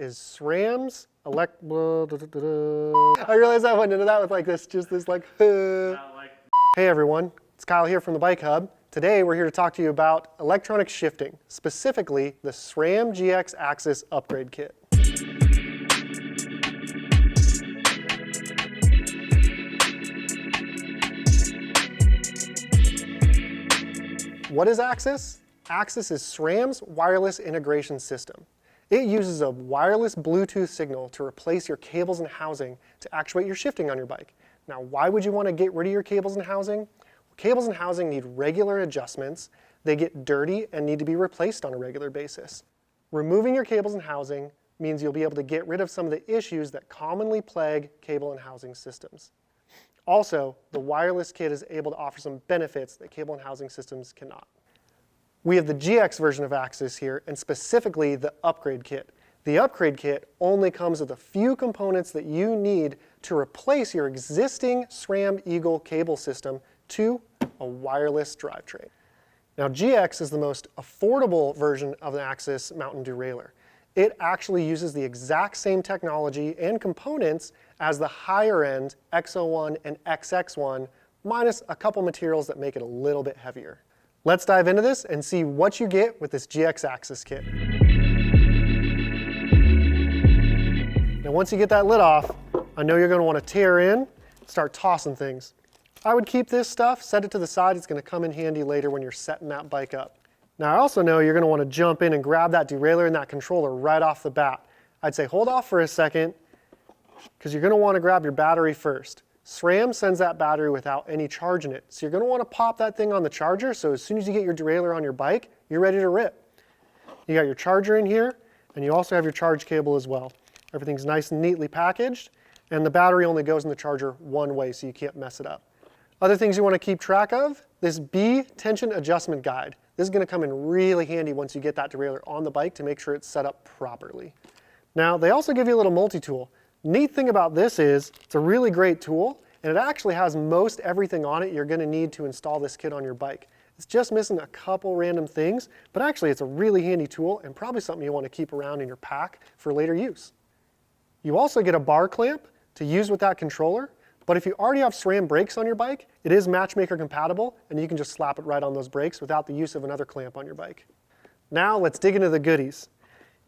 is SRAM's I realized I went into that with like this, just this like, Hey everyone, it's Kyle here from the Bike Hub. Today we're here to talk to you about electronic shifting, specifically the SRAM GX AXS upgrade kit. What is AXS? AXS is SRAM's wireless integration system. It uses a wireless Bluetooth signal to replace your cables and housing to actuate your shifting on your bike. Now, why would you want to get rid of your cables and housing? Well, cables and housing need regular adjustments. They get dirty and need to be replaced on a regular basis. Removing your cables and housing means you'll be able to get rid of some of the issues that commonly plague cable and housing systems. Also, the wireless kit is able to offer some benefits that cable and housing systems cannot. We have the GX version of AXS here, and specifically the upgrade kit. The upgrade kit only comes with a few components that you need to replace your existing SRAM Eagle cable system to a wireless drivetrain. Now, GX is the most affordable version of the AXS mountain derailleur. It actually uses the exact same technology and components as the higher-end X01 and XX1, minus a couple materials that make it a little bit heavier. Let's dive into this and see what you get with this GX AXS kit. Now once you get that lid off, I know you're going to want to tear in, start tossing things. I would keep this stuff, set it to the side. It's going to come in handy later when you're setting that bike up. Now I also know you're going to want to jump in and grab that derailleur and that controller right off the bat. I'd say hold off for a second because you're going to want to grab your battery first. SRAM sends that battery without any charge in it. So you're going to want to pop that thing on the charger so as soon as you get your derailleur on your bike, you're ready to rip. You got your charger in here, and you also have your charge cable as well. Everything's nice and neatly packaged, and the battery only goes in the charger one way so you can't mess it up. Other things you want to keep track of, this B tension adjustment guide. This is going to come in really handy once you get that derailleur on the bike to make sure it's set up properly. Now, they also give you a little multi-tool. Neat thing about this is it's a really great tool, and it actually has most everything on it you're going to need to install this kit on your bike. It's just missing a couple random things, but actually it's a really handy tool and probably something you want to keep around in your pack for later use. You also get a bar clamp to use with that controller, but if you already have SRAM brakes on your bike, it is matchmaker compatible, and you can just slap it right on those brakes without the use of another clamp on your bike. Now let's dig into the goodies.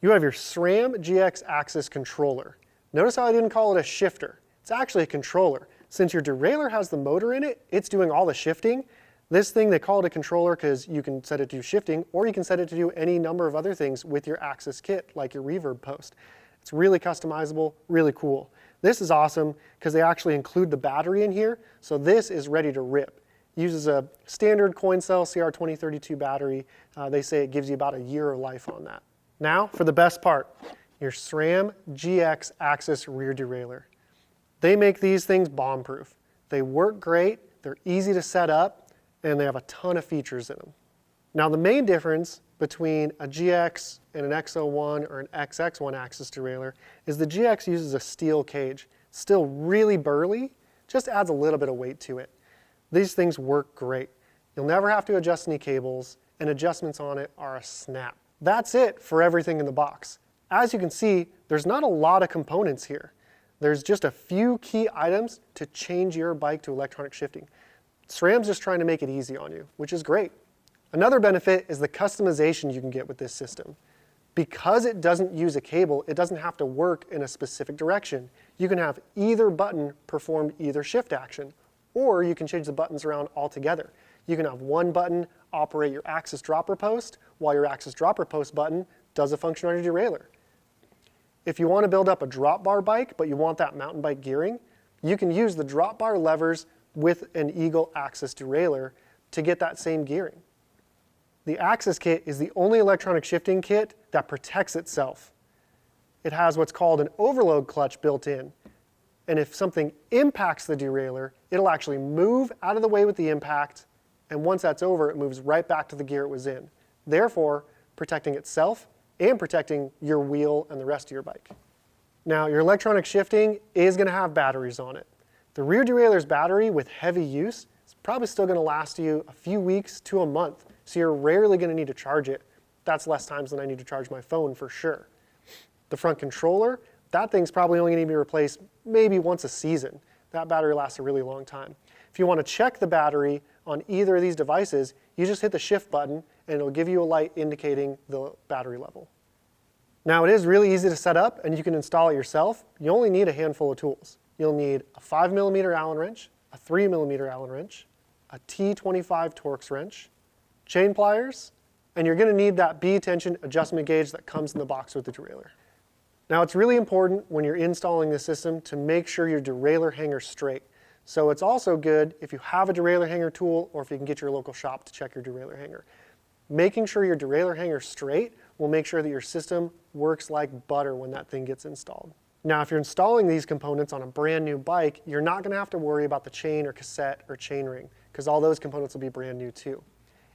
You have your SRAM GX AXS controller. Notice how I didn't call it a shifter. It's actually a controller. Since your derailleur has the motor in it, it's doing all the shifting. This thing, they call it a controller because you can set it to do shifting, or you can set it to do any number of other things with your AXS kit, like your reverb post. It's really customizable, really cool. This is awesome because they actually include the battery in here, so this is ready to rip. It uses a standard coin cell CR2032 battery. They say it gives you about a year of life on that. Now for the best part. Your SRAM GX AXS rear derailleur. They make these things bomb-proof. They work great, they're easy to set up, and they have a ton of features in them. Now the main difference between a GX and an X01 or an XX1 AXS derailleur is the GX uses a steel cage. Still really burly, just adds a little bit of weight to it. These things work great. You'll never have to adjust any cables, and adjustments on it are a snap. That's it for everything in the box. As you can see, there's not a lot of components here. There's just a few key items to change your bike to electronic shifting. SRAM's just trying to make it easy on you, which is great. Another benefit is the customization you can get with this system. Because it doesn't use a cable, it doesn't have to work in a specific direction. You can have either button perform either shift action, or you can change the buttons around altogether. You can have one button operate your AXS dropper post, while your AXS dropper post button does a function on your derailleur. If you want to build up a drop bar bike, but you want that mountain bike gearing, you can use the drop bar levers with an Eagle AXS derailleur to get that same gearing. The AXS kit is the only electronic shifting kit that protects itself. It has what's called an overload clutch built in, and if something impacts the derailleur, it'll actually move out of the way with the impact, and once that's over, it moves right back to the gear it was in, therefore protecting itself and protecting your wheel and the rest of your bike. Now, your electronic shifting is going to have batteries on it. The rear derailleur's battery with heavy use is probably still going to last you a few weeks to a month, so you're rarely going to need to charge it. That's less times than I need to charge my phone for sure. The front controller, that thing's probably only going to be replaced maybe once a season. That battery lasts a really long time. If you want to check the battery on either of these devices, you just hit the shift button and it'll give you a light indicating the battery level. Now it is really easy to set up and you can install it yourself. You only need a handful of tools. You'll need a 5mm Allen wrench, a 3mm Allen wrench, a T25 Torx wrench, chain pliers, and you're going to need that B tension adjustment gauge that comes in the box with the derailleur. Now it's really important when you're installing the system to make sure your derailleur hanger's straight. So it's also good if you have a derailleur hanger tool or if you can get your local shop to check your derailleur hanger. Making sure your derailleur hanger's straight will make sure that your system works like butter when that thing gets installed. Now if you're installing these components on a brand new bike, you're not going to have to worry about the chain or cassette or chain ring because all those components will be brand new too.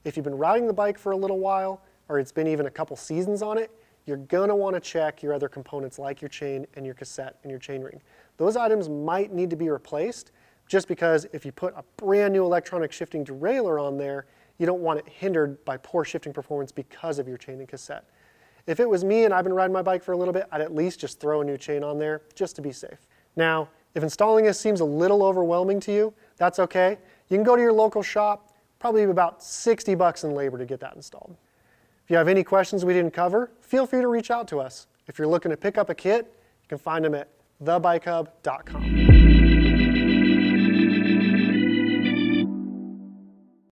If you've been riding the bike for a little while or it's been even a couple seasons on it, you're going to want to check your other components like your chain and your cassette and your chain ring. Those items might need to be replaced just because if you put a brand new electronic shifting derailleur on there, you don't want it hindered by poor shifting performance because of your chain and cassette. If it was me and I've been riding my bike for a little bit, I'd at least just throw a new chain on there just to be safe. Now, if installing this seems a little overwhelming to you, that's okay. You can go to your local shop, probably about $60 in labor to get that installed. If you have any questions we didn't cover, feel free to reach out to us. If you're looking to pick up a kit, you can find them at thebikehub.com.